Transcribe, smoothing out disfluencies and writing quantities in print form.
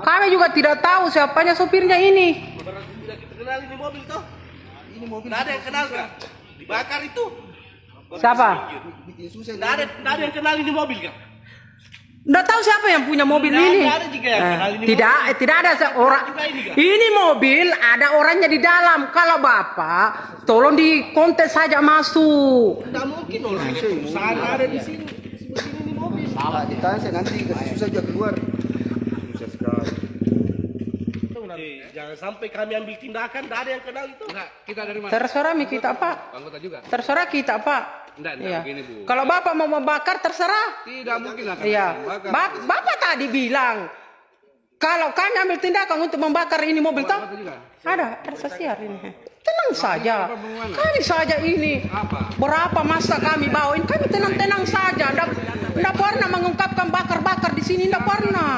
Kami juga tidak tahu siapanya sopirnya ini. Tidak kita kenal ini mobil toh. Ini mobil. Tidak ada yang kenal kan? Dibakar itu. Siapa? Tidak ada yang kenal ini mobil kan? Nggak tahu siapa yang punya mobil Nggak ini. ada juga yang kenal ini Tidak ada seorang. Juga ini, kan? Ini mobil ada orangnya di dalam. Kalau Bapak, tolong di kontes saja masuk. Tidak mungkin orang perusahaan ada di sini. Begini ini mobil. Salah ditanya saya nanti kasih susah juga keluar. Susah sekali. Jangan sampai kami ambil tindakan, tidak ada yang kenal itu. Enggak, kita dari mana? Terserah kita Pak. Anggota juga. Terserah kita Pak. Enggak Iya. begini Bu. Kalau Bapak mau membakar terserah. Tidak mungkin akan Iya. membakar. Bapak tadi bilang kalau kami ambil tindakan untuk membakar ini mobil toh. Anggota juga. Ada sesiar ini. Tenang saja. apa hubungannya? Kami saja ini. Apa? Berapa masa kami bawain? Kami tenang-tenang saja. Nggak pernah mengungkapkan bakar-bakar di sini. Nggak pernah.